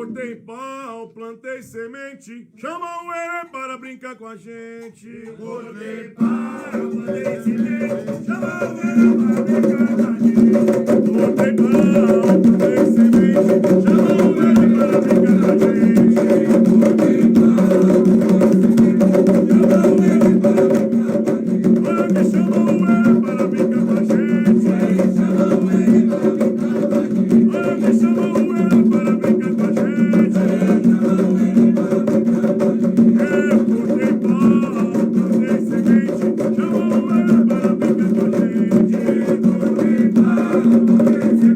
cortei pau, plantei semente, chamam ele para brincar com a gente. Cortei pau, plantei semente, chamam ele para brincar com a gente. Cortei pau, plantei semente, chamam ele para brincar com a gente. Cortei pau, plantei semente, chamam ele para brincar com a gente. Olha que chamam ele para brincar com a gente. Chamam ele para brincar com a gente. Olha que chamam ele para brincar com a gente. Chamam ele para brincar com a gente. Eu cortei pau, plantei semente, chamam ele para brincar com a gente. Cortei pau, plantei semente,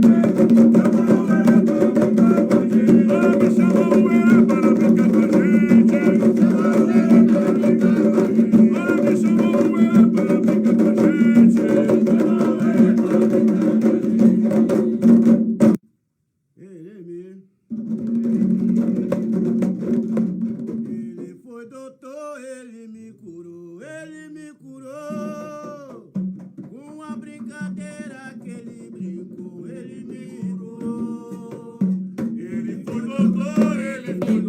chamam ele para brincar com a gente. Olha que chamam ele para brincar com a gente. Chamam ele para brincar com a gente. Olha que chamam ele para brincar com a gente. Ele foi doutor, ele me curou. Com a brincadeira que ele brincou, ele me curou. Ele foi doutor, ele foi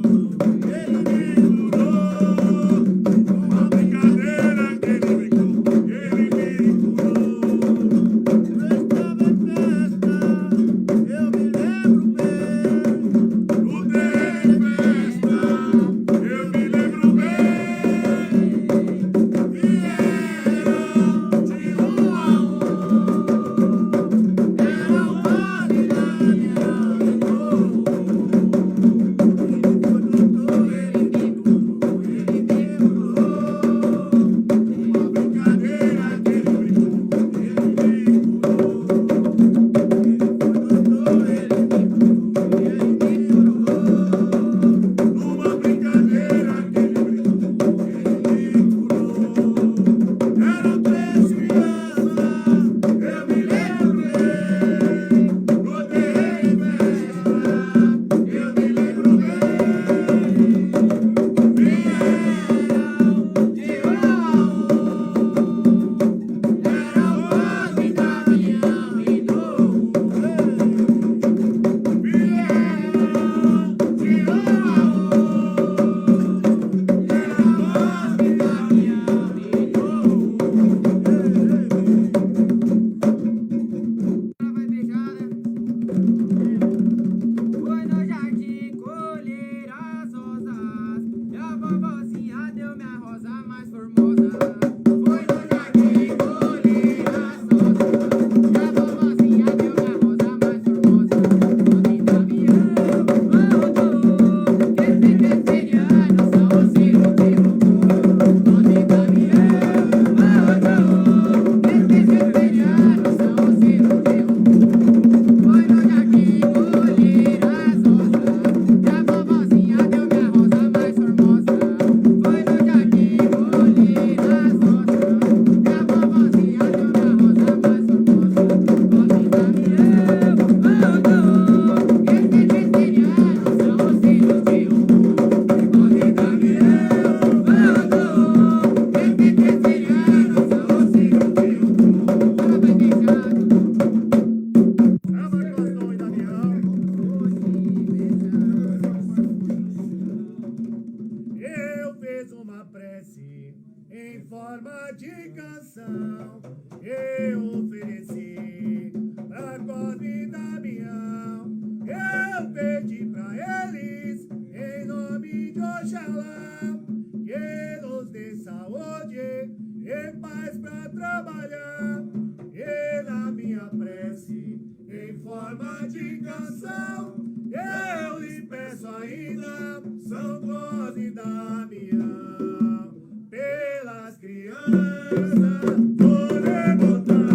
Ele me curou. uma brincadeira que ele brincou, ele me curou. Eu estava em festa, eu me lembro bem. No terreiro em festa, eu me lembro bem. Vieram de um a um. Era o vale da minha alma. Ele foi doutor, ele me curou, ele me curou. Uma brincadeira que ele brincou, ele me curou. Ele foi doutor, ele me curou, ele me curou. Numa brincadeira que ele brincou, ele me curou. Eram três crianças, eu me lembro bem. No terreiro em festa, Eu me lembro bem. Vieram de um a um. Era o vale da minha alma e dor. Vieram de um a um. Era o vale da minha alma e dor. Ela vai beijar, né? Foi no jardim colher as rosas e a vovozinha deu minha rosa mais formosa. Foi no jardim colher as rosas e a vovozinha deu minha rosa mais formosa. Onde Damião mandou que os presbiterianos são os filhos de Rocô. Onde Damião mandou que os presbiterianos são os filhos de Rocô. Foi no jardim colher as rosas e a vovozinha deu minha rosa mais formosa. Foi no jardim colher as rosas e a vovozinha deu minha rosa mais formosa. Onde Damião mandou que os presbiterianos são os filhos de Rocô. Onde Damião mandou que os presbiterianos são os filhos de Rocô. Ela vai beijar. ela gostou, hein, Damião? Eu fiz uma prece em forma de canção. Eu ofereci pra Cosme e Damião. Eu pedi pra eles, em nome de Oxalá, que nos dê saúde e paz pra trabalhar. E na minha prece, em forma de canção, eu lhe peço ainda, São Cosme e Damião, pelas crianças do Lebotão,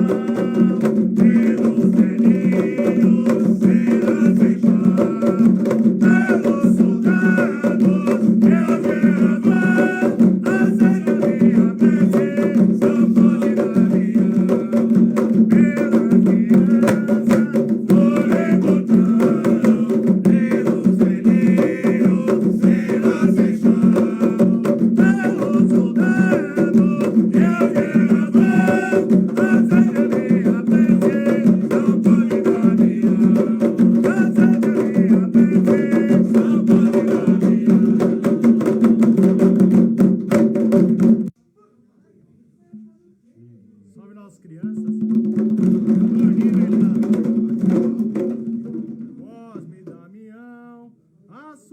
pelos velhinhos sem aceitar, pelos soldados e os vereadores, aceita minha prece, São Cosme e Damião, pelas crianças do Lebotão, pelos velhinhos sem aceitar.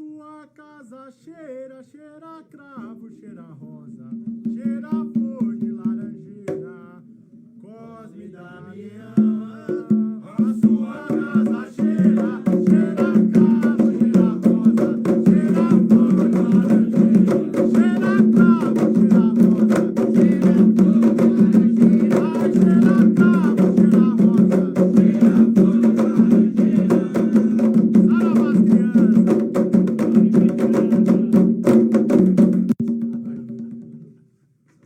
sua casa cheira, cheira cravo, cheira rosa, cheira flor de laranjeira, Cosme e Damião. A sua casa cheira, cheira cravo, cheira rosa, cheira flor de laranjeira, cheira cravo, cheira rosa, cheira flor de laranjeira, cheira cravo, cheira rosa, cheira flor de laranjeira. Saravá as crianças.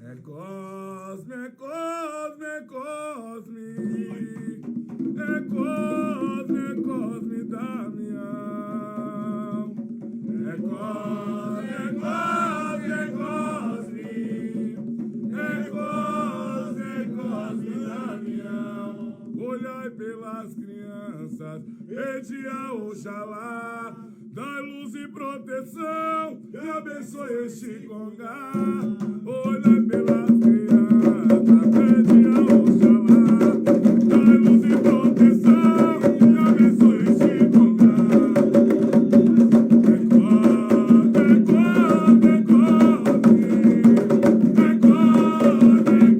É Cosme, é Cosme, é Cosme, é Cosme, é Cosme Damião. É Cosme, é Cosme, é Cosme, é Cosme, é Cosme Damião. Olhai pelas crianças, pede a Oxalá, dá luz e proteção, e abençoe este congá. Olhai pelas crianças, pede a Oxalá, dá luz e proteção, e abençoe este congá. É Cosme, é Cosme, é Cosme, é Cosme, é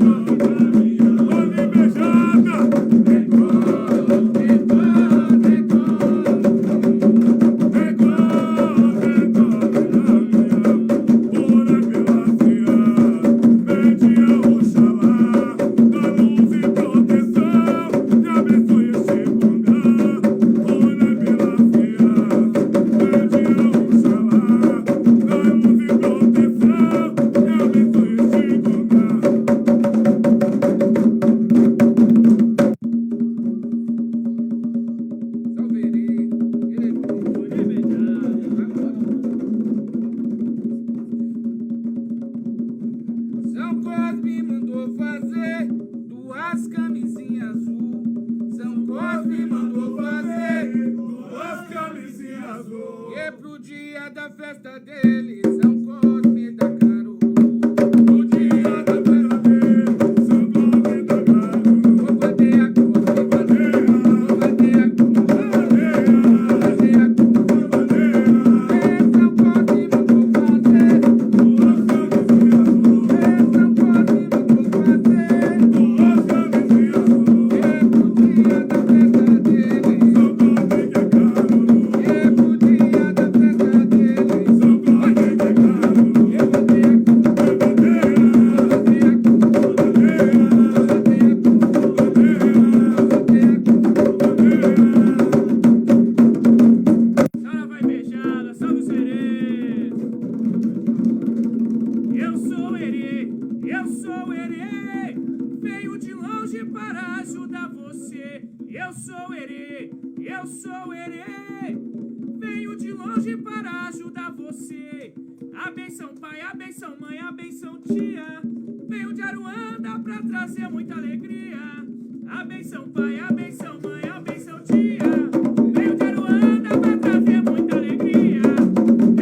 Cosme, Cosme beijada. É Cosme, é Cosme, é Cosme, é Cosme, Damião. Ora pelas crianças, pede a Oxalá, dá luz e proteção, e abençoe este congá. Ora pelas crianças, pede a Oxalá, dá luz e proteção, e abençoe este congá. São Cosme mandou fazer duas camisinhas azul. São Cosme mandou fazer Duas camisinhas azul. e pro dia da festa dele, São Cosme da Caru. No dia da festa dele, São Cosme da Caru. Vou bater a cruz, vou bater a cruz, vou bater a cruz, vou bater a cruz. São Cosme mandou fazer Duas camisinhas azul. São Cosme mandou fazer Duas camisinhas azul. e pro dia da festa dele, São Cosme da Caru. e pro dia da festa dele, São Cosme da Caru. eu botei a cruz, botei a cruz, botei a Sara vai beijada, salve o Serê. Eu sou o Herê, eu sou o Herê. Venho de longe para ajudar você. Eu sou o Herê, eu sou o Herê. Venho de longe para ajudar você. A benção pai, a benção mãe, a benção tia. Venho de Aruanda pra trazer muita alegria. A benção pai, a benção mãe, a benção tia. Venho de Aruanda pra trazer muita alegria.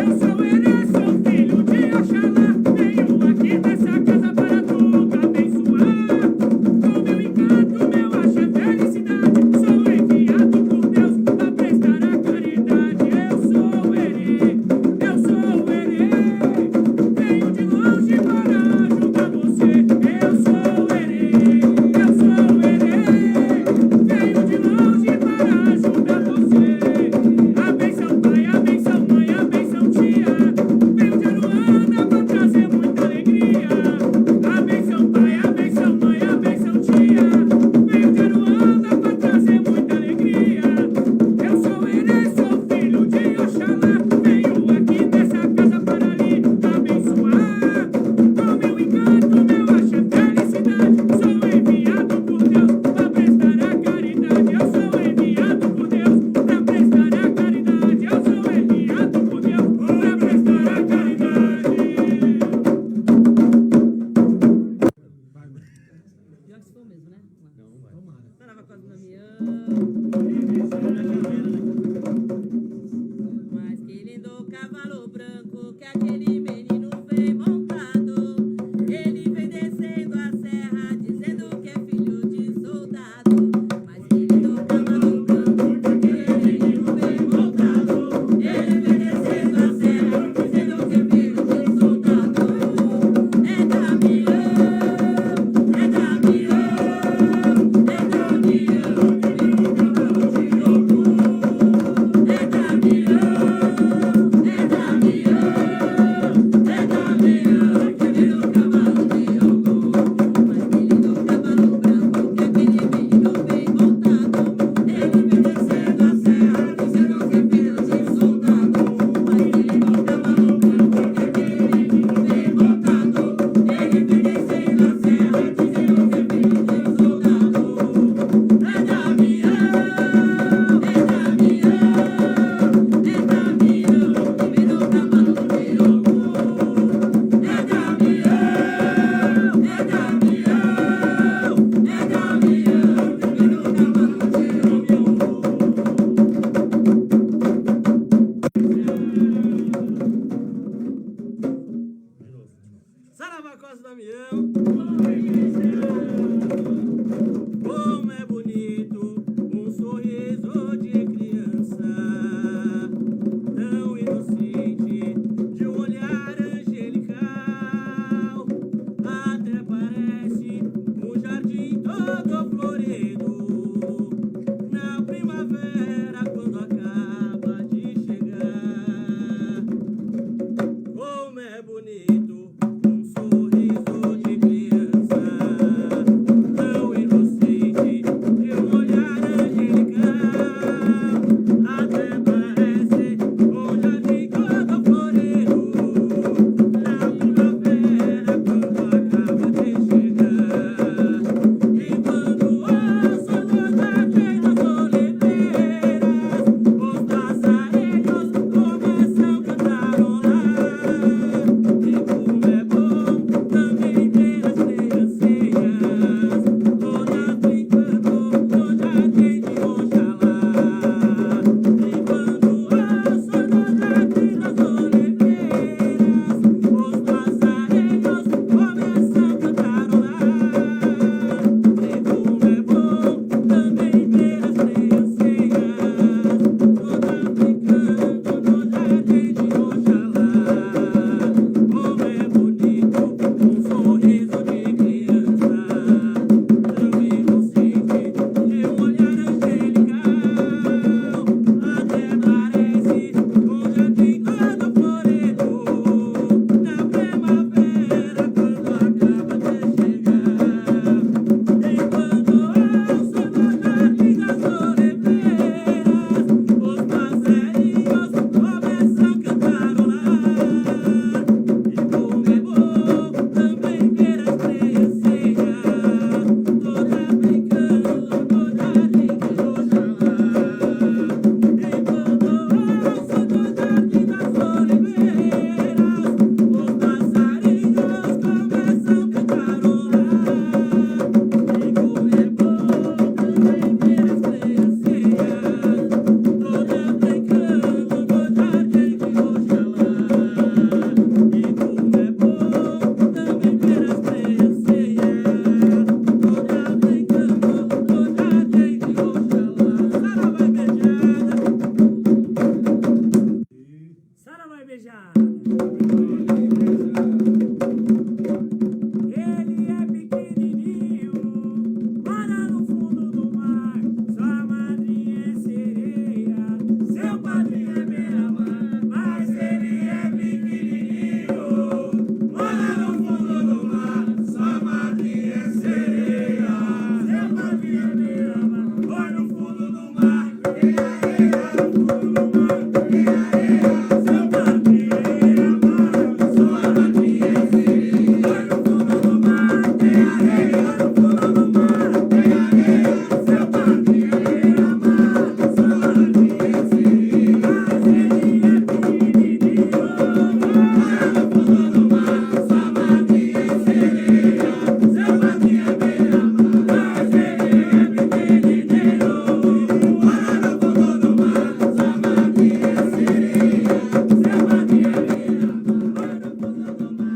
Eu sou o Herê, sou filho de Oxalá. Venho aqui nessa casa para tudo abençoar. Com meu encanto, meu axé, felicidade. Sou enviado por Deus pra prestar a caridade. Eu sou o Herê, eu sou o Herê. Venho de longe para ajudar você. Eu sou o Herê, eu sou o Herê. Venho de longe para ajudar você. A benção pai, a benção mãe, a benção tia. Venho de Aruanda pra trazer muita alegria. A benção pai, a benção mãe, a benção tia. Venho de Aruanda pra trazer muita alegria. Eu sou o Herê, sou filho de Oxalá. Venho aqui nessa casa para lhe abençoar. Com meu encanto, meu axé, felicidade. Sou enviado por Deus pra prestar a caridade. Eu sou enviado por Deus pra prestar a caridade. Eu sou enviado por Deus pra prestar a caridade. Pior que se for mesmo, né? Não, vai. Sarava Cosme Damião. Mas que lindo cavalo branco que aquele menino vem montado. Ele vem descendo a serra dizendo que é filho de soldado. Mas que lindo cavalo branco que aquele menino vem montado. Ele vem descendo a nós beijar. Ele é pequenininho, mora no fundo do mar. Sua madrinha é sereia, seu padrinho é beira-mar. Mas ele é pequenininho, mora no fundo do mar. Sua madrinha é sereia, seu padrinho é beira-mar. Foi no fundo do mar, no fundo do mar. Seu padrinho é beira-mar, sua madrinha é sereia. Foi no fundo do mar, tem areia. No fundo do mar, tem areia. Seu padrinho é beira-mar, sua madrinha é sereia. Mas ele é pequenininho, mora no fundo do mar. Sua madrinha é sereia, seu padrinho é beira-mar. Mas ele é pequenininho, mora no fundo do mar. Sua madrinha é sereia, seu padrinho é beira-mar. Mora no fundo do mar.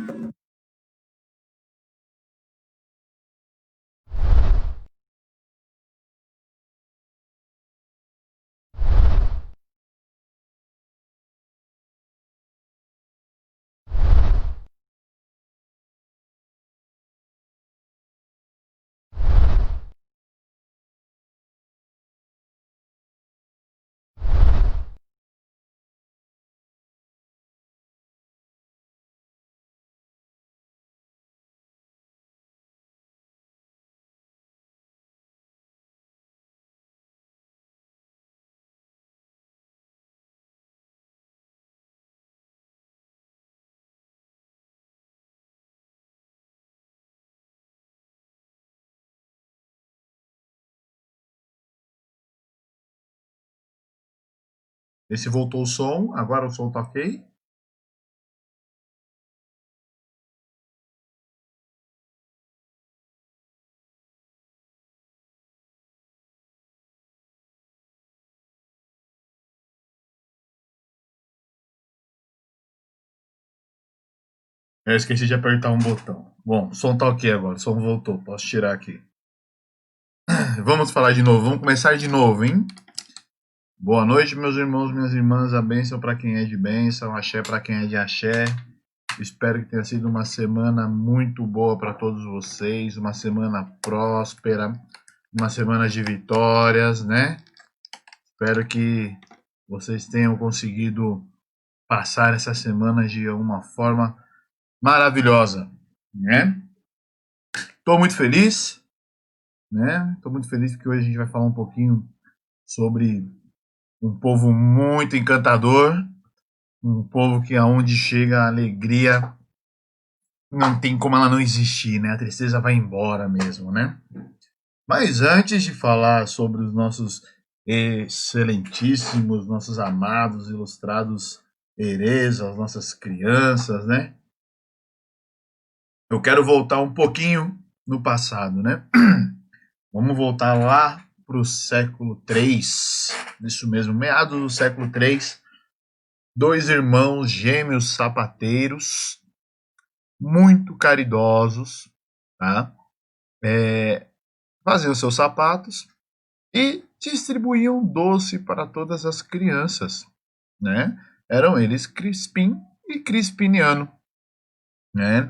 Esse voltou o som, agora o som tá ok? Eu esqueci de apertar um botão. Bom, o som tá ok agora, o som voltou, posso tirar aqui. Vamos falar de novo, vamos começar de novo, hein? Boa noite, meus irmãos, minhas irmãs, a bênção para quem é de bênção, axé para quem é de axé. Espero que tenha sido uma semana muito boa para todos vocês, uma semana próspera, uma semana de vitórias, né? Espero que vocês tenham conseguido passar essa semana de uma forma maravilhosa, né? Estou muito feliz, né? Estou muito feliz porque hoje a gente vai falar um pouquinho sobre um povo muito encantador, um povo que aonde chega a alegria não tem como ela não existir, né? A tristeza vai embora mesmo, né? Mas antes de falar sobre os nossos excelentíssimos, nossos amados, ilustrados herês, as nossas crianças, né? Eu quero voltar um pouquinho no passado, né? Vamos voltar lá para o século III, isso mesmo, meados do século III, dois irmãos gêmeos sapateiros, muito caridosos, tá? Faziam seus sapatos e distribuíam doce para todas as crianças, né? Eram eles Crispim e Crispiniano, né?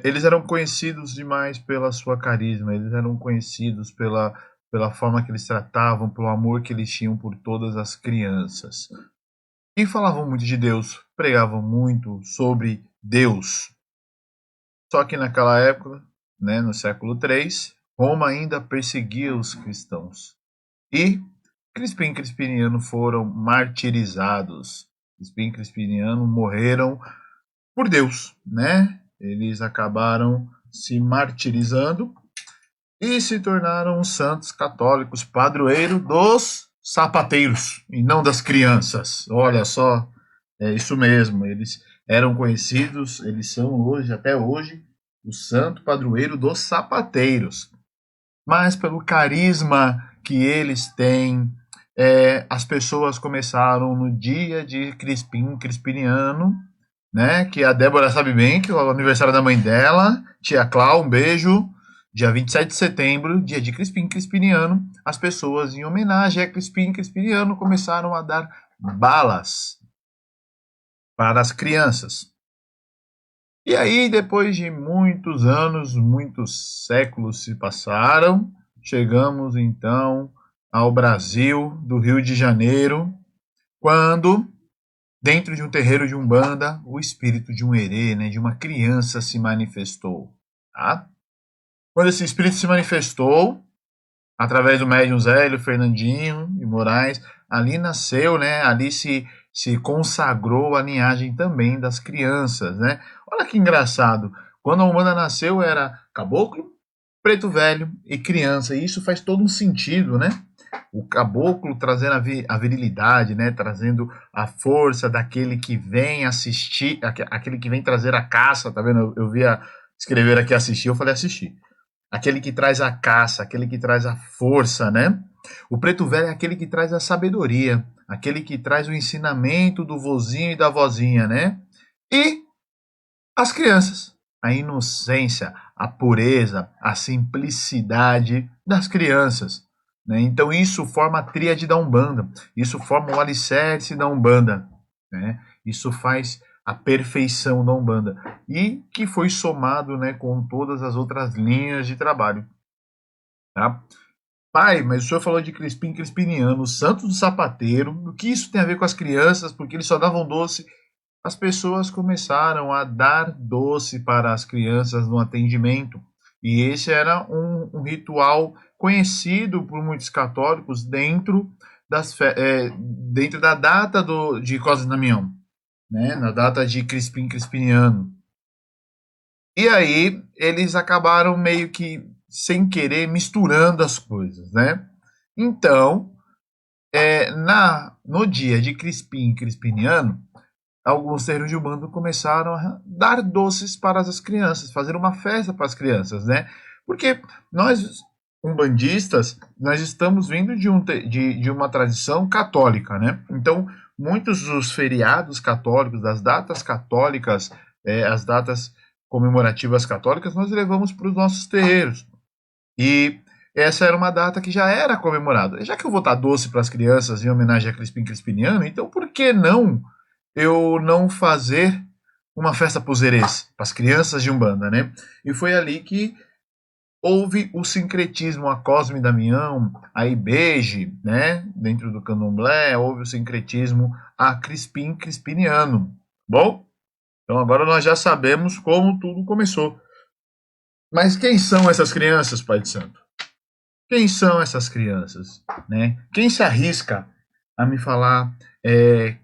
Eles eram conhecidos demais pela sua carisma, eles eram conhecidos pela forma que eles tratavam, pelo amor que eles tinham por todas as crianças. E falavam muito de Deus, pregavam muito sobre Deus. Só que naquela época, né, no século III, Roma ainda perseguia os cristãos. E Crispim e Crispiniano foram martirizados. Crispim e Crispiniano morreram por Deus, né? Eles acabaram se martirizando e se tornaram santos católicos, padroeiro dos sapateiros e não das crianças. Olha só, é isso mesmo, eles eram conhecidos, eles são hoje, até hoje, o santo padroeiro dos sapateiros. Mas pelo carisma que eles têm, as pessoas começaram no dia de Crispim Crispiniano, né, que a Débora sabe bem, que é o aniversário da mãe dela, tia Clau, um beijo, dia 27 de setembro, dia de Crispim Crispiniano, as pessoas, em homenagem a Crispim Crispiniano, começaram a dar balas para as crianças. E aí, depois de muitos anos, muitos séculos se passaram, chegamos então ao Brasil, do Rio de Janeiro, quando, dentro de um terreiro de Umbanda, o espírito de um herê, né, de uma criança se manifestou. Tá? Quando esse espírito se manifestou, através do médium Zélio, Fernandinho e Moraes, ali nasceu, né, ali se consagrou a linhagem também das crianças, né? Olha que engraçado, quando a Umbanda nasceu era caboclo, preto velho e criança, e isso faz todo um sentido, né? O caboclo trazendo a virilidade, né? Trazendo a força daquele que vem assistir, aquele que vem trazer a caça, tá vendo? Eu via escrever aqui assistir, eu falei assistir. Aquele que traz a caça, aquele que traz a força, né? O preto velho é aquele que traz a sabedoria, aquele que traz o ensinamento do vozinho e da vozinha, né? E as crianças, a inocência, a pureza, a simplicidade das crianças, né? Então isso forma a tríade da Umbanda, isso forma o alicerce da Umbanda, né? Isso faz a perfeição da Umbanda, e que foi somado, né, com todas as outras linhas de trabalho. Tá? Pai, mas o senhor falou de Crispim Crispiniano, Santos do Sapateiro, o que isso tem a ver com as crianças, porque eles só davam doce? As pessoas começaram a dar doce para as crianças no atendimento, e esse era um ritual conhecido por muitos católicos dentro da data de Cosme Damião, né, na data de Crispim Crispiniano. E aí eles acabaram meio que, sem querer, misturando as coisas, né? Então, no dia de Crispim Crispiniano, alguns terreiros de Umbanda começaram a dar doces para as crianças, fazer uma festa para as crianças, né? Porque nós, umbandistas, nós estamos vindo de uma tradição católica, né? Então, muitos dos feriados católicos, das datas católicas, as datas comemorativas católicas, nós levamos para os nossos terreiros. E essa era uma data que já era comemorada. Já que eu vou dar doce para as crianças em homenagem a Crispim Crispiniano, então por que não eu não fazer uma festa para os herês, para as crianças de Umbanda, né? E foi ali que houve o sincretismo, a Cosme Damião, a Ibeje, né? Dentro do candomblé, houve o sincretismo a Crispim Crispiniano. Bom, então agora nós já sabemos como tudo começou. Mas quem são essas crianças, Pai de Santo? Quem são essas crianças? Né? Quem se arrisca a me falar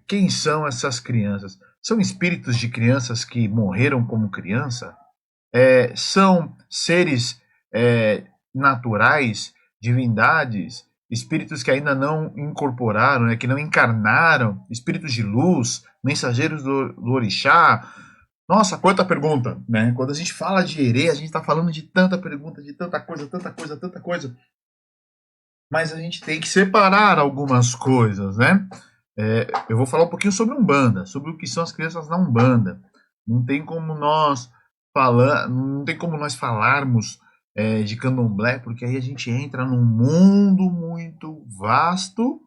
quem são essas crianças? São espíritos de crianças que morreram como criança? São seres naturais, divindades, espíritos que ainda não incorporaram, né, que não encarnaram, espíritos de luz, mensageiros do orixá? Nossa, quanta pergunta, né? Quando a gente fala de herê, a gente está falando de tanta pergunta, de tanta coisa, tanta coisa, tanta coisa. Mas a gente tem que separar algumas coisas, né? Eu vou falar um pouquinho sobre Umbanda, sobre o que são as crianças na Umbanda. Não tem como nós falarmos de candomblé, porque aí a gente entra num mundo muito vasto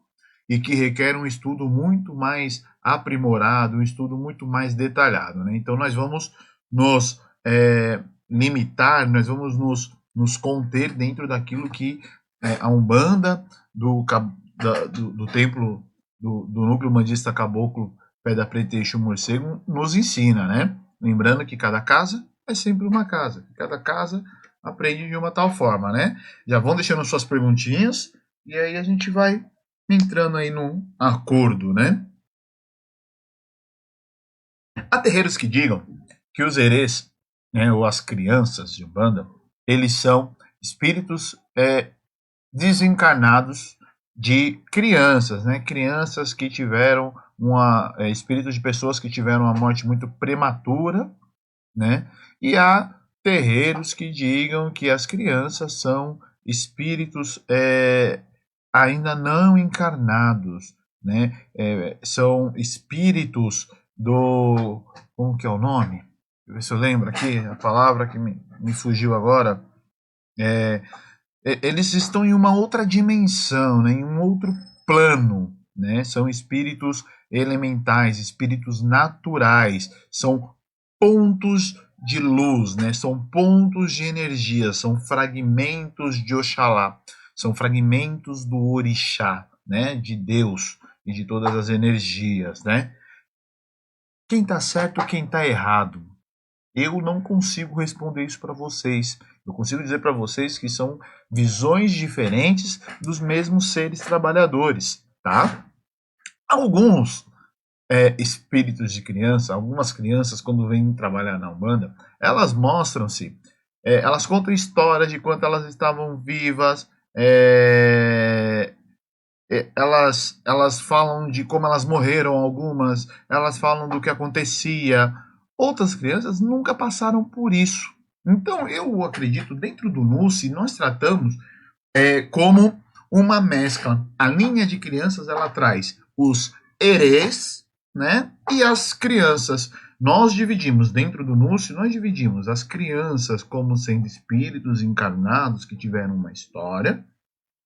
e que requer um estudo muito mais aprimorado, um estudo muito mais detalhado, né? Então nós vamos nos limitar, nós vamos nos conter dentro daquilo que a Umbanda do templo do núcleo umbandista caboclo Pedra Preta e Exu Morcego nos ensina, né? Lembrando que cada casa é sempre uma casa, cada casa aprende de uma tal forma, né? Já vão deixando suas perguntinhas e aí a gente vai entrando aí num acordo, né? Há terreiros que digam que os herês, né, ou as crianças de Umbanda, eles são espíritos desencarnados de crianças, né? Crianças que tiveram espíritos de pessoas que tiveram uma morte muito prematura, né? E há terreiros que digam que as crianças são espíritos ainda não encarnados, né? São espíritos como que é o nome? Deixa eu ver se eu lembro aqui, a palavra que me fugiu agora. Eles estão em uma outra dimensão, né? Em um outro plano, né? São espíritos elementais, espíritos naturais, são pontos de luz, né? São pontos de energia, são fragmentos de Oxalá, são fragmentos do Orixá, né? De Deus e de todas as energias, né? Quem está certo, quem está errado? Eu não consigo responder isso para vocês. Eu consigo dizer para vocês que são visões diferentes dos mesmos seres trabalhadores, tá? Alguns espíritos de criança, algumas crianças, quando vêm trabalhar na Umbanda, elas mostram-se, elas contam histórias de quanto elas estavam vivas, elas falam de como elas morreram, algumas, elas falam do que acontecia. Outras crianças nunca passaram por isso. Então, eu acredito, dentro do NUSSI, nós tratamos como uma mescla. A linha de crianças, ela traz os herês, né? E as crianças. Nós dividimos, dentro do NUSSI, nós dividimos as crianças como sendo espíritos encarnados que tiveram uma história,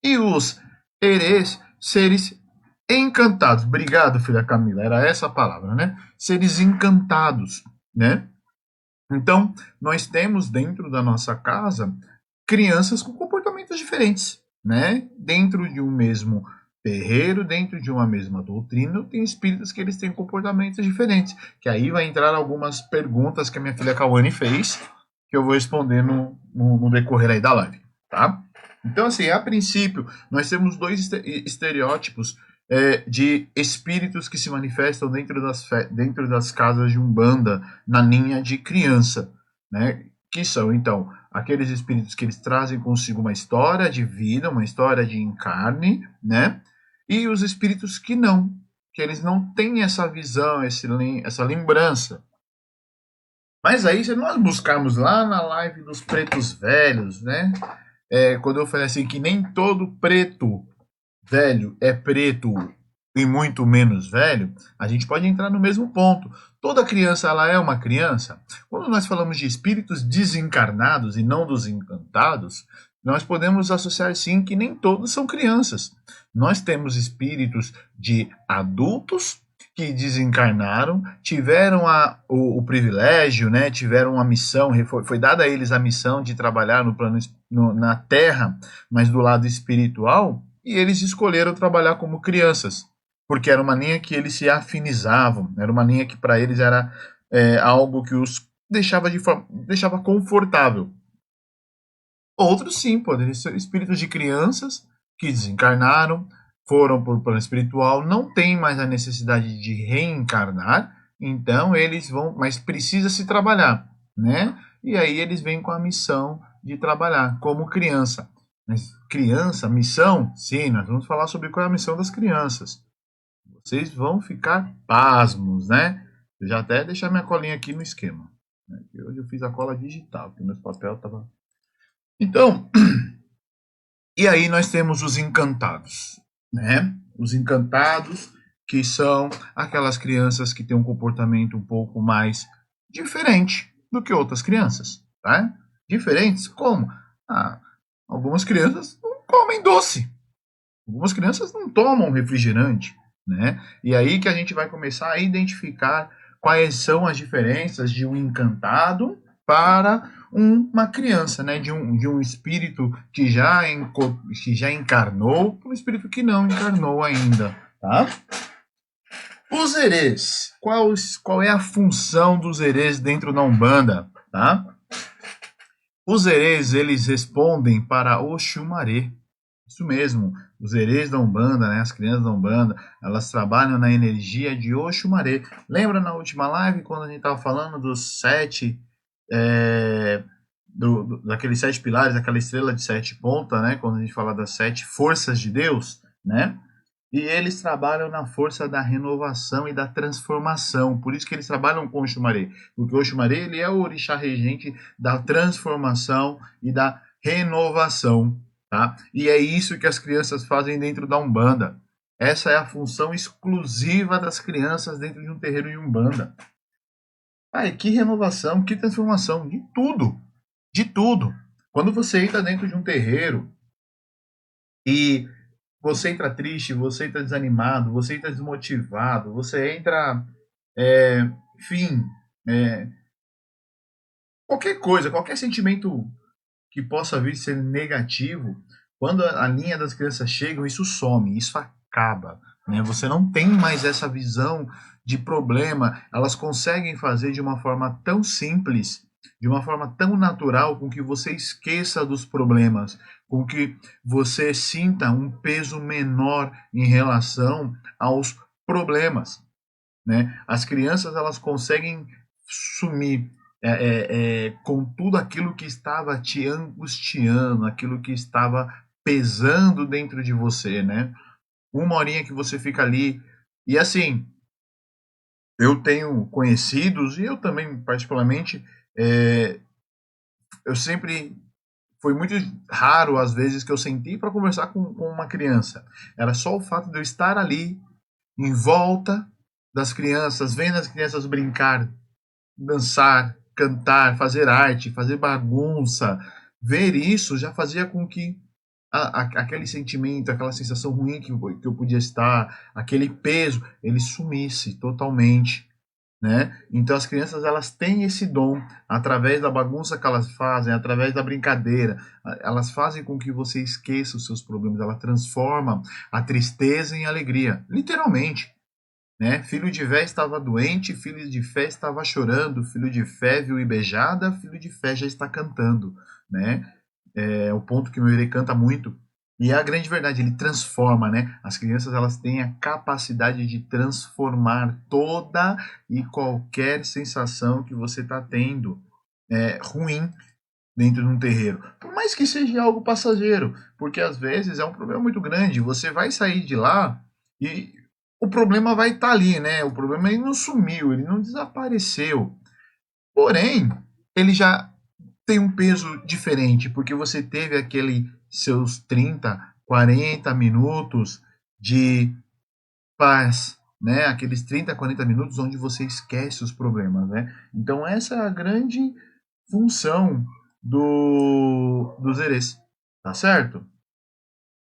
e os herês, seres encantados. Obrigado, filha Camila, era essa a palavra, né? Seres encantados, né? Então, nós temos dentro da nossa casa crianças com comportamentos diferentes, né? Dentro de um mesmo terreiro, dentro de uma mesma doutrina, tem espíritos que eles têm comportamentos diferentes. Que aí vai entrar algumas perguntas que a minha filha Cauane fez, que eu vou responder no decorrer aí da live, tá? Então, assim, a princípio, nós temos dois estereótipos de espíritos que se manifestam dentro das casas de Umbanda, na linha de criança, né? Que são, então, aqueles espíritos que eles trazem consigo uma história de vida, uma história de encarne, né? E os espíritos que eles não têm essa visão, essa lembrança. Mas aí, se nós buscarmos lá na live dos pretos velhos, né? Quando eu falei assim que nem todo preto velho é preto e muito menos velho, a gente pode entrar no mesmo ponto. Toda criança, ela é uma criança? Quando nós falamos de espíritos desencarnados e não dos encantados, nós podemos associar sim que nem todos são crianças. Nós temos espíritos de adultos que desencarnaram, tiveram o privilégio, né, tiveram a missão, foi dada a eles a missão de trabalhar no plano, na Terra, mas do lado espiritual, e eles escolheram trabalhar como crianças, porque era uma linha que eles se afinizavam, era uma linha que para eles era algo que os deixava confortável. Outros sim, poderiam ser espíritos de crianças que desencarnaram, foram para o plano espiritual, não tem mais a necessidade de reencarnar, então eles vão, mas precisa se trabalhar, né? E aí eles vêm com a missão de trabalhar como criança. Mas criança, missão? Sim, nós vamos falar sobre qual é a missão das crianças. Vocês vão ficar pasmos, né? Eu já até deixar minha colinha aqui no esquema. Né? Hoje eu fiz a cola digital, porque meus papéis estavam... Então, e aí nós temos os encantados, né? Os encantados, que são aquelas crianças que têm um comportamento um pouco mais diferente do que outras crianças, tá? Diferentes como? Algumas crianças não comem doce, algumas crianças não tomam refrigerante, né? E aí que a gente vai começar a identificar quais são as diferenças de um encantado para uma criança, né? De um espírito que já encarnou para um espírito que não encarnou ainda, tá? Os herês, qual é a função dos herês dentro da Umbanda, tá? Os herês, eles respondem para Oxumaré. Isso mesmo, os herês da Umbanda, né, as crianças da Umbanda, elas trabalham na energia de Oxumaré. Lembra na última live, quando a gente estava falando dos 7, daqueles 7 pilares, aquela estrela de 7 pontas, né, quando a gente fala das 7 forças de Deus, né? E eles trabalham na força da renovação e da transformação. Por isso que eles trabalham com o Oxumaré. Porque o Oxumaré, ele é o orixá regente da transformação e da renovação. Tá? E é isso que as crianças fazem dentro da Umbanda. Essa é a função exclusiva das crianças dentro de um terreiro de Umbanda. Que renovação, que transformação. De tudo. De tudo. Quando você entra dentro de um terreiro e você entra triste, você entra desanimado, você entra desmotivado, você entra, enfim, qualquer coisa, qualquer sentimento que possa vir ser negativo, quando a linha das crianças chegam, isso some, isso acaba, né? Você não tem mais essa visão de problema, elas conseguem fazer de uma forma tão simples, de uma forma tão natural, com que você esqueça dos problemas, com que você sinta um peso menor em relação aos problemas, né? As crianças, elas conseguem sumir com tudo aquilo que estava te angustiando, aquilo que estava pesando dentro de você, né? Uma horinha que você fica ali. E assim, eu tenho conhecidos, e eu também, particularmente, eu sempre. Foi muito raro, às vezes, que eu sentei para conversar com uma criança. Era só o fato de eu estar ali, em volta das crianças, vendo as crianças brincar, dançar, cantar, fazer arte, fazer bagunça. Ver isso já fazia com que aquele sentimento, aquela sensação ruim que eu podia estar, aquele peso, ele sumisse totalmente, né? Então as crianças, elas têm esse dom, através da bagunça que elas fazem, através da brincadeira, elas fazem com que você esqueça os seus problemas, ela transforma a tristeza em alegria, literalmente, né? Filho de Vé estava doente, filho de Fé estava chorando, filho de Fé viu e beijada, filho de Fé já está cantando, né? É o ponto que o meu irê canta muito. E é a grande verdade, ele transforma, né? As crianças, elas têm a capacidade de transformar toda e qualquer sensação que você está tendo ruim dentro de um terreiro. Por mais que seja algo passageiro, porque às vezes é um problema muito grande. Você vai sair de lá e o problema vai estar ali, né? O problema, ele não sumiu, ele não desapareceu. Porém, ele já tem um peso diferente, porque você teve aquele seus 30, 40 minutos de paz, né? Aqueles 30, 40 minutos onde você esquece os problemas, né? Então essa é a grande função dos erês, tá certo?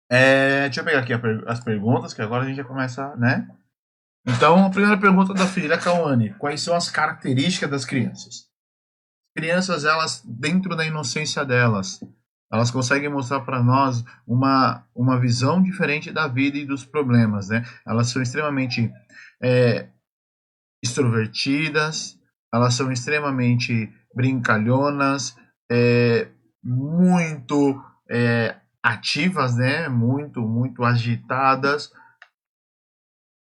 Deixa eu pegar aqui as perguntas, que agora a gente já começa, né? Então, a primeira pergunta da filha Cauane: quais são as características das crianças? Crianças, elas, dentro da inocência delas, elas conseguem mostrar para nós uma visão diferente da vida e dos problemas, né? Elas são extremamente extrovertidas, elas são extremamente brincalhonas, muito ativas, né? Muito agitadas,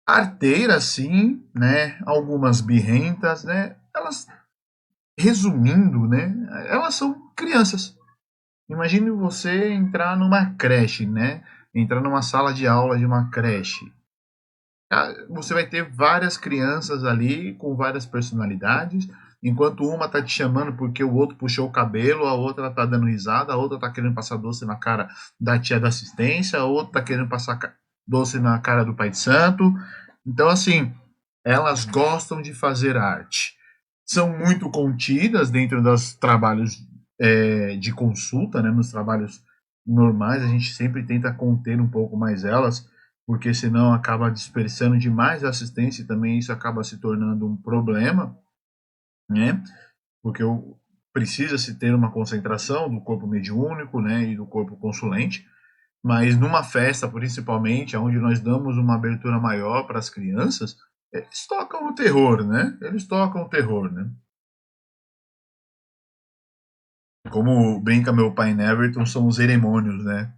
arteiras, sim, né? Algumas birrentas, né? Elas, resumindo, né? Elas são crianças. Imagine você entrar numa creche, né? Entrar numa sala de aula de uma creche. Você vai ter várias crianças ali com várias personalidades, enquanto uma tá te chamando porque o outro puxou o cabelo, a outra tá dando risada, a outra tá querendo passar doce na cara da tia da assistência, a outra tá querendo passar doce na cara do pai de santo. Então, assim, elas gostam de fazer arte. São muito contidas dentro dos trabalhos de consulta, né? Nos trabalhos normais, a gente sempre tenta conter um pouco mais elas, porque senão acaba dispersando demais a assistência e também isso acaba se tornando um problema, né? Porque precisa-se ter uma concentração do corpo mediúnico, né? E do corpo consulente. Mas numa festa, principalmente, onde nós damos uma abertura maior para as crianças, eles tocam o terror, né? Eles tocam o terror, né? Como brinca meu pai Neverton, são os cerimônios, né?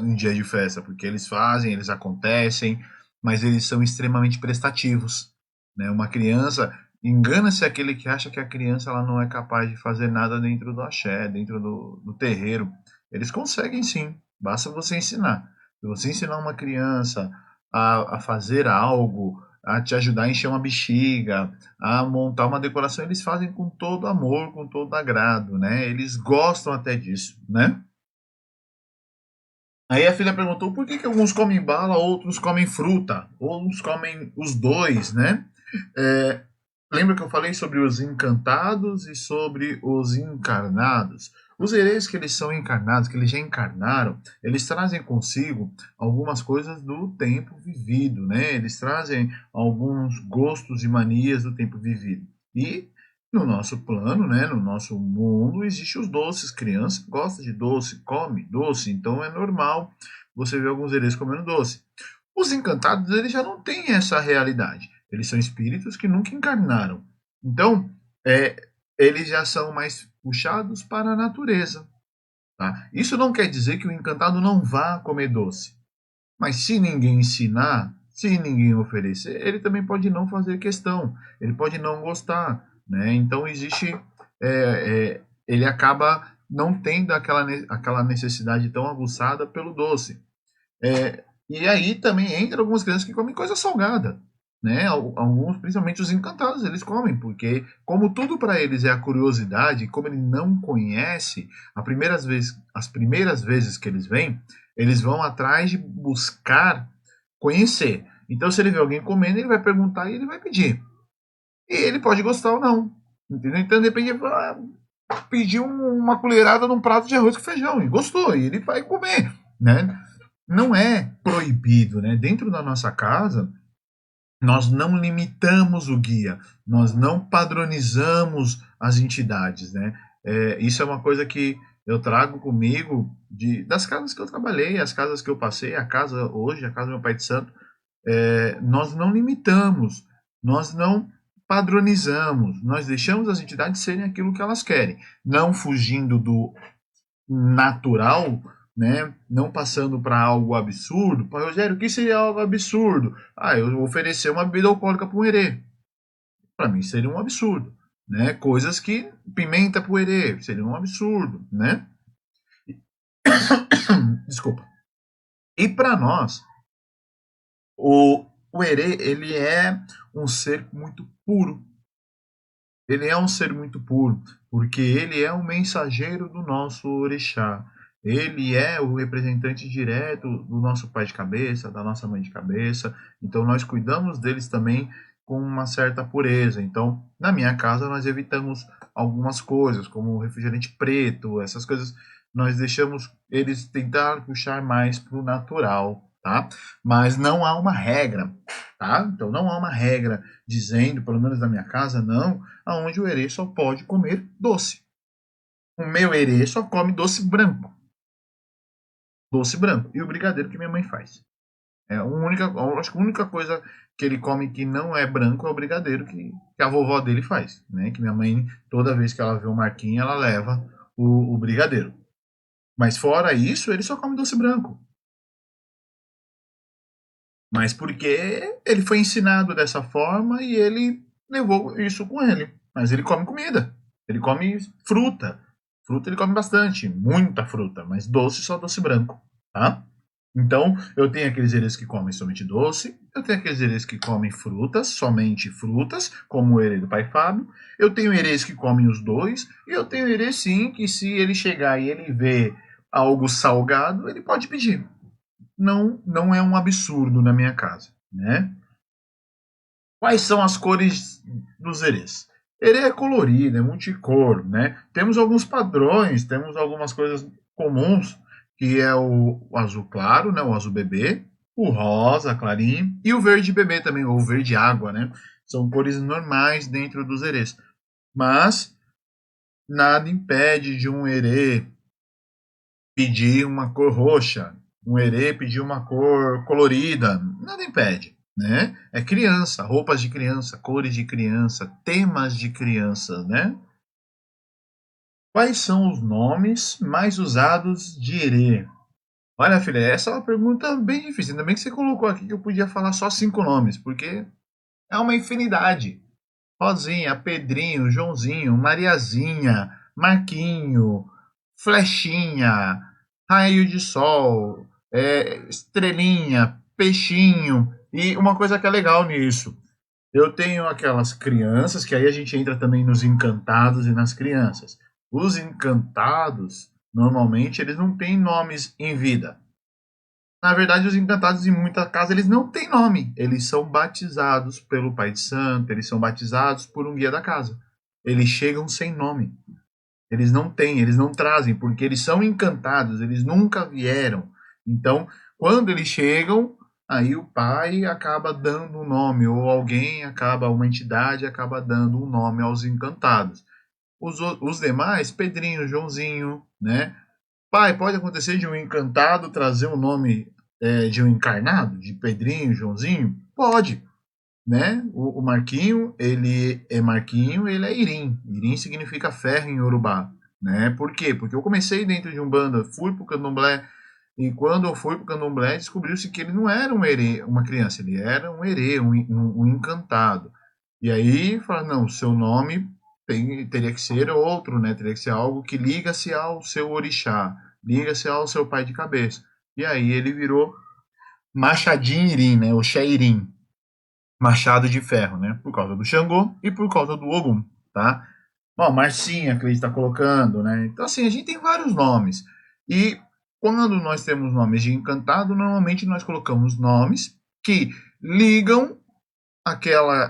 Em dia de festa, porque eles fazem, eles acontecem, mas eles são extremamente prestativos, né? Uma criança, engana-se aquele que acha que a criança, ela não é capaz de fazer nada dentro do axé, dentro do terreiro. Eles conseguem sim, basta você ensinar. Se você ensinar uma criança a fazer algo, a te ajudar a encher uma bexiga, a montar uma decoração, eles fazem com todo amor, com todo agrado, né? Eles gostam até disso, né? Aí a filha perguntou por que alguns comem bala, outros comem fruta, outros comem os dois, né? Lembra que eu falei sobre os encantados e sobre os encarnados? Os herês que eles são encarnados, que eles já encarnaram, eles trazem consigo algumas coisas do tempo vivido, né? Eles trazem alguns gostos e manias do tempo vivido. E no nosso plano, né, no nosso mundo, existem os doces. Criança gosta de doce, come doce, então é normal você ver alguns herês comendo doce. Os encantados, eles já não têm essa realidade. Eles são espíritos que nunca encarnaram. Então, eles já são mais puxados para a natureza. Tá? Isso não quer dizer que o encantado não vá comer doce. Mas se ninguém ensinar, se ninguém oferecer, ele também pode não fazer questão. Ele pode não gostar. Né? Então, existe... ele acaba não tendo aquela necessidade tão aguçada pelo doce. E aí também entra algumas crianças que comem coisa salgada. Né? Alguns, principalmente os encantados, eles comem, porque como tudo para eles é a curiosidade, como ele não conhece, as primeiras vezes que eles vêm, eles vão atrás de buscar conhecer. Então, se ele vê alguém comendo, ele vai perguntar e ele vai pedir. E ele pode gostar ou não. Entendeu? Então, depende, pedir uma colherada num prato de arroz com feijão, e gostou, e ele vai comer. Né? Não é proibido. Né? Dentro da nossa casa, nós não limitamos o guia, nós não padronizamos as entidades, né? Isso é uma coisa que eu trago comigo das casas que eu trabalhei, as casas que eu passei, a casa hoje, a casa do meu pai de santo. Nós não limitamos, nós não padronizamos, nós deixamos as entidades serem aquilo que elas querem, não fugindo do natural, né? Não passando para algo absurdo. Pai Rogério, o que seria algo absurdo? Eu oferecer uma bebida alcoólica para um herê. Para mim seria um absurdo. Né? Coisas que pimenta para o herê seria um absurdo. Né? Desculpa. E para nós, o herê, ele é um ser muito puro. Ele é um ser muito puro, porque ele é o mensageiro do nosso orixá. Ele é o representante direto do nosso pai de cabeça, da nossa mãe de cabeça. Então, nós cuidamos deles também com uma certa pureza. Então, na minha casa, nós evitamos algumas coisas, como o refrigerante preto, essas coisas. Nós deixamos eles tentar puxar mais para o natural, tá? Mas não há uma regra, tá? Então, não há uma regra dizendo, pelo menos na minha casa, não, aonde o herê só pode comer doce. O meu herê só come doce branco. Doce branco. E o brigadeiro que minha mãe faz. Acho que a única coisa que ele come que não é branco é o brigadeiro que a vovó dele faz. Né? Que minha mãe, toda vez que ela vê o Marquinhos, ela leva o brigadeiro. Mas fora isso, ele só come doce branco. Mas porque ele foi ensinado dessa forma e ele levou isso com ele. Mas ele come comida. Ele come fruta. Fruta ele come bastante, muita fruta, mas doce só doce branco, tá? Então, eu tenho aqueles herês que comem somente doce, eu tenho aqueles herês que comem frutas, somente frutas, como o herê do Pai Fábio, eu tenho herês que comem os dois, e eu tenho herê sim, que se ele chegar e ele ver algo salgado, ele pode pedir. Não é um absurdo na minha casa, né? Quais são as cores dos herês? Ele é colorido, é multicor, né? Temos alguns padrões, temos algumas coisas comuns, que é o azul claro, né? O azul bebê, o rosa clarinho e o verde bebê também, ou verde água, né? São cores normais dentro dos herês. Mas nada impede de um herê pedir uma cor roxa, um herê pedir uma cor colorida, nada impede. Né? É criança, roupas de criança, cores de criança, temas de criança, né? Quais são os nomes mais usados de herê? Olha, filha, essa é uma pergunta bem difícil. Ainda bem que você colocou aqui que eu podia falar só 5 nomes, porque é uma infinidade. Rosinha, Pedrinho, Joãozinho, Mariazinha, Marquinho, Flechinha, Raio de Sol, Estrelinha, Peixinho. E uma coisa que é legal nisso, eu tenho aquelas crianças, que aí a gente entra também nos encantados e nas crianças. Os encantados, normalmente, eles não têm nomes em vida. Na verdade, os encantados, em muita casa, eles não têm nome. Eles são batizados pelo Pai de Santo, eles são batizados por um guia da casa. Eles chegam sem nome. Eles não têm, eles não trazem, porque eles são encantados, eles nunca vieram. Então, quando eles chegam, aí o pai acaba dando um nome, ou alguém acaba, uma entidade acaba dando um nome aos encantados. Os demais, Pedrinho, Joãozinho, né? Pai, pode acontecer de um encantado trazer o nome de um encarnado, de Pedrinho, Joãozinho? Pode, né? O Marquinho, ele é Marquinho, ele é Irim. Irim significa ferro em Yorubá, né? Por quê? Porque eu comecei dentro de Umbanda, fui pro Candomblé, e quando eu fui pro Candomblé, descobriu-se que ele não era um herê, uma criança, ele era um herê, um encantado. E aí, fala, não, seu nome teria que ser outro, né? Teria que ser algo que liga-se ao seu orixá, liga-se ao seu pai de cabeça. E aí ele virou Machadinho Irim, né? O Xairim, machado de ferro, né? Por causa do Xangô e por causa do Ogum, tá? Ó, Marcinha que ele está colocando, né? Então assim, a gente tem vários nomes. E quando nós temos nomes de encantado, normalmente nós colocamos nomes que ligam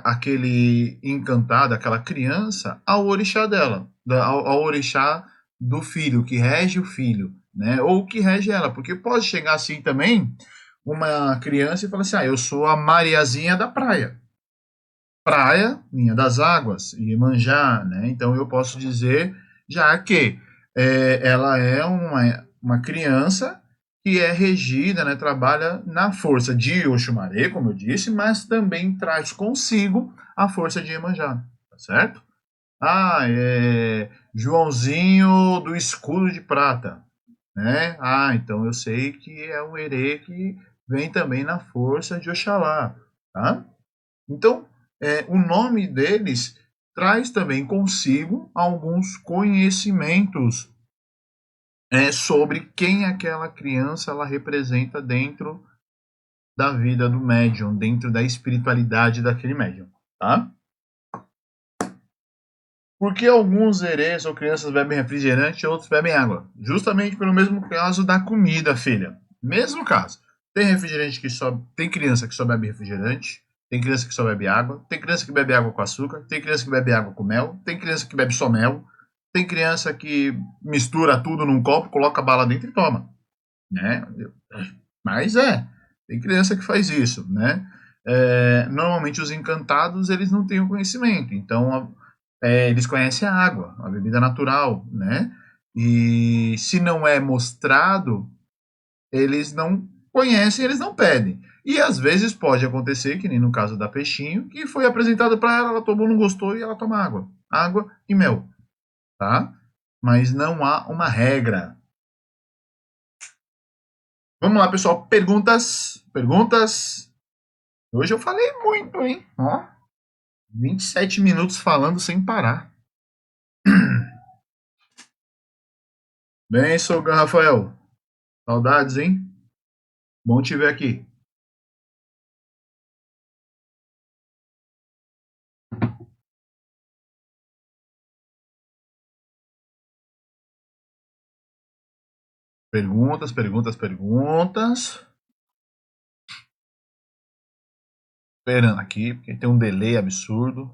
aquele encantado, aquela criança, ao orixá dela, ao orixá do filho, que rege o filho, né? Ou que rege ela, porque pode chegar assim também uma criança e falar assim: eu sou a Mariazinha da praia. Praia, linha das águas, Iemanjá, né? Então eu posso dizer já que ela é uma criança que é regida, né, trabalha na força de Oxumaré, como eu disse, mas também traz consigo a força de Iemanjá, tá certo? Joãozinho do escudo de prata, né? Então eu sei que é um herê que vem também na força de Oxalá, tá? Então, o nome deles traz também consigo alguns conhecimentos sobre quem aquela criança ela representa dentro da vida do médium, dentro da espiritualidade daquele médium, tá? Por que alguns herês ou crianças bebem refrigerante e outros bebem água? Justamente pelo mesmo caso da comida, filha. Mesmo caso. Tem refrigerante que só. Tem criança que só bebe refrigerante, tem criança que só bebe água, tem criança que bebe água com açúcar, tem criança que bebe água com mel, tem criança que bebe só mel, tem criança que mistura tudo num copo, coloca a bala dentro e toma, né? Mas tem criança que faz isso, né? Normalmente os encantados eles não têm o conhecimento, então eles conhecem a água, a bebida natural, né? E se não é mostrado, eles não conhecem, eles não pedem. E às vezes pode acontecer, que nem no caso da Peixinho, que foi apresentado para ela, ela tomou, não gostou e ela toma água. Água e mel, tá? Mas não há uma regra. Vamos lá, pessoal. Perguntas? Perguntas? Hoje eu falei muito, hein? 27 minutos falando sem parar. Bem, Sogan Rafael. Saudades, hein? Bom te ver aqui. Perguntas, perguntas, perguntas. Esperando aqui, porque tem um delay absurdo.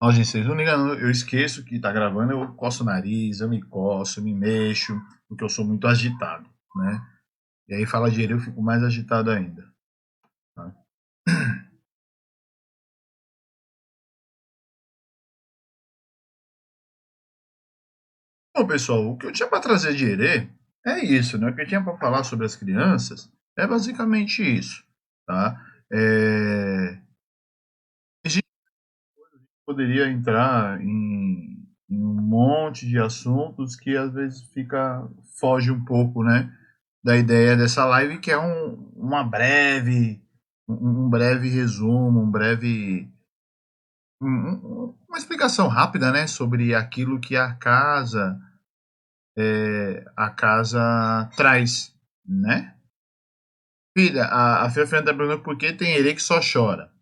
Ó, gente, vocês não me enganam, eu esqueço que tá gravando, eu coço o nariz, eu me coço, eu me mexo, porque eu sou muito agitado, né? E aí fala de eu fico mais agitado ainda. Tá? Bom, pessoal, o que eu tinha para trazer de herê é isso, né? O que eu tinha para falar sobre as crianças é basicamente isso, tá? A gente poderia entrar em um monte de assuntos que às vezes foge um pouco, né, da ideia dessa live, que é um breve resumo, uma explicação rápida, né, sobre aquilo que a casa traz, né? Filha, a Fia Fernanda tá perguntando por que tem herê que só chora.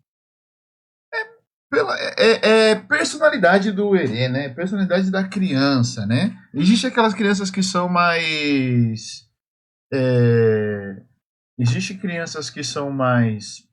Personalidade do herê, né? Personalidade da criança, né? Existem aquelas crianças que são mais. Existem crianças que são mais.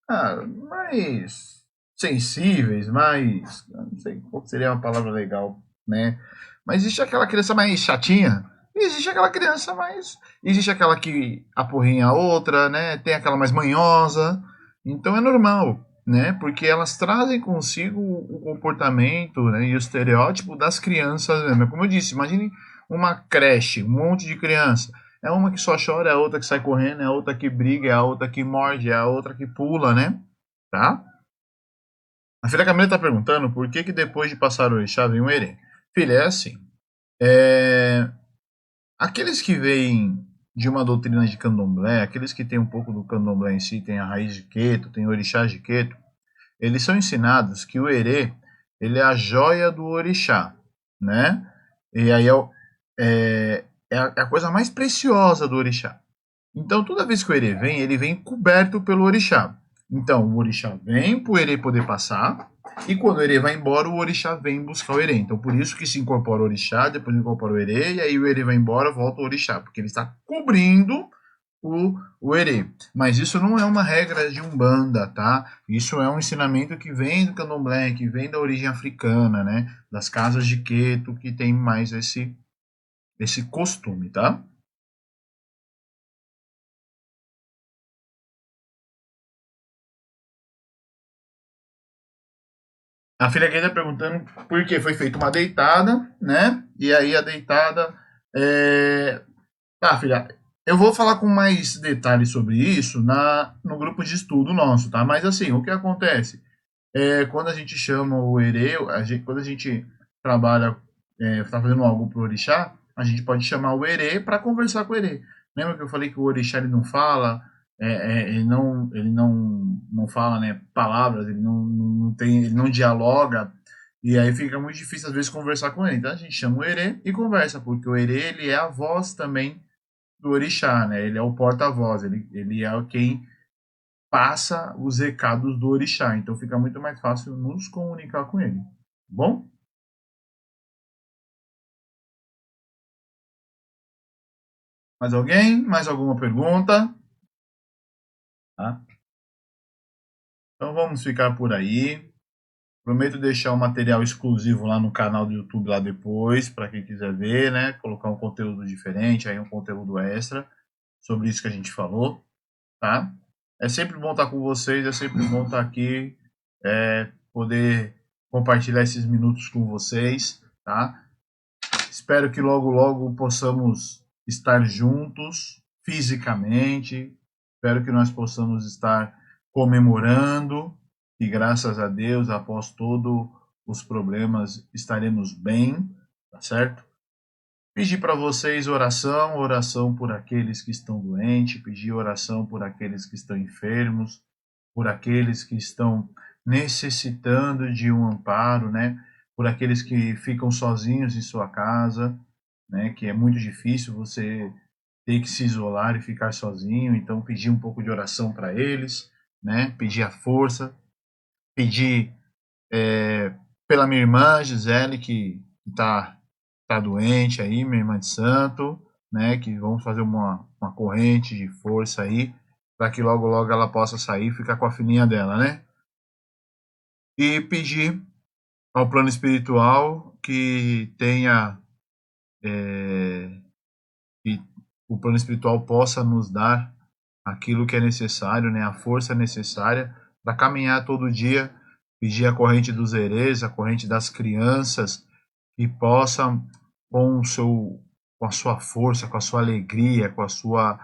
Mais sensíveis, mais, não sei qual seria uma palavra legal, né? Mas existe aquela criança mais chatinha, e existe aquela criança mais, existe aquela que apurrinha a outra, né? Tem aquela mais manhosa. Então é normal, né? Porque elas trazem consigo o comportamento, né, e o estereótipo das crianças mesmo. Como eu disse, imagine uma creche, um monte de criança. É uma que só chora, é a outra que sai correndo, é a outra que briga, é a outra que morde, é a outra que pula, né? Tá? A filha Camila está perguntando por que depois de passar o orixá vem o erê. Filha, é assim. Aqueles que vêm de uma doutrina de candomblé, aqueles que têm um pouco do candomblé em si, tem a raiz de Queto, tem o orixá de Queto, eles são ensinados que o erê, ele é a joia do orixá, né? E aí é a coisa mais preciosa do orixá. Então, toda vez que o erê vem, ele vem coberto pelo orixá. Então, o orixá vem para o erê poder passar, e quando o erê vai embora, o orixá vem buscar o erê. Então, por isso que se incorpora o orixá, depois incorpora o erê, e aí o erê vai embora, volta o orixá, porque ele está cobrindo o erê. Mas isso não é uma regra de Umbanda, tá? Isso é um ensinamento que vem do candomblé, que vem da origem africana, né? Das casas de Queto, que tem mais esse costume, tá? A filha aqui está perguntando por que foi feita uma deitada, né? E aí a deitada. Tá, filha, eu vou falar com mais detalhes sobre isso no grupo de estudo nosso, tá? Mas assim, o que acontece? Quando a gente chama o erê, quando a gente trabalha, está fazendo algo pro orixá, a gente pode chamar o erê para conversar com o erê. Lembra que eu falei que o orixá ele não fala, ele não fala, né, palavras, ele não dialoga, e aí fica muito difícil às vezes conversar com ele. Então a gente chama o erê e conversa, porque o erê ele é a voz também do orixá, né? Ele é o porta-voz, ele é quem passa os recados do orixá. Então fica muito mais fácil nos comunicar com ele. Tá bom? Mais alguém? Mais alguma pergunta? Tá? Então vamos ficar por aí. Prometo deixar um material exclusivo lá no canal do YouTube lá depois, para quem quiser ver, né? Colocar um conteúdo diferente, aí um conteúdo extra sobre isso que a gente falou, tá? É sempre bom estar com vocês, é sempre bom estar aqui, poder compartilhar esses minutos com vocês, tá? Espero que logo, logo possamos estar juntos fisicamente. Espero que nós possamos estar comemorando e graças a Deus, após todos os problemas, estaremos bem, tá certo? Pedir para vocês oração por aqueles que estão doentes, pedir oração por aqueles que estão enfermos, por aqueles que estão necessitando de um amparo, né? Por aqueles que ficam sozinhos em sua casa, né? Que é muito difícil você ter que se isolar e ficar sozinho, então pedir um pouco de oração para eles, né? Pedir a força, pedir pela minha irmã Gisele, que está doente aí, minha irmã de santo, né? Que vamos fazer uma corrente de força aí, para que logo, logo ela possa sair e ficar com a filhinha dela, né? E pedir ao plano espiritual que tenha, que o plano espiritual possa nos dar aquilo que é necessário, né? A força necessária para caminhar todo dia, pedir a corrente dos herês, a corrente das crianças, que possam, com a sua força, com a sua alegria, com a sua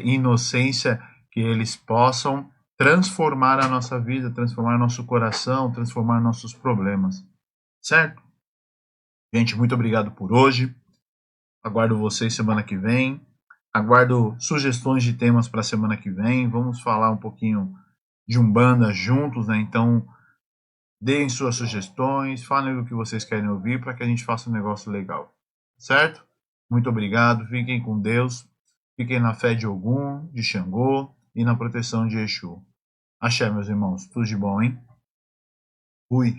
inocência, que eles possam transformar a nossa vida, transformar nosso coração, transformar nossos problemas. Certo? Gente, muito obrigado por hoje. Aguardo vocês semana que vem. Aguardo sugestões de temas para a semana que vem. Vamos falar um pouquinho de Umbanda juntos, né? Então, deem suas sugestões, falem o que vocês querem ouvir para que a gente faça um negócio legal. Certo? Muito obrigado. Fiquem com Deus. Fiquem na fé de Ogum, de Xangô e na proteção de Exu. Axé, meus irmãos. Tudo de bom, hein? Fui.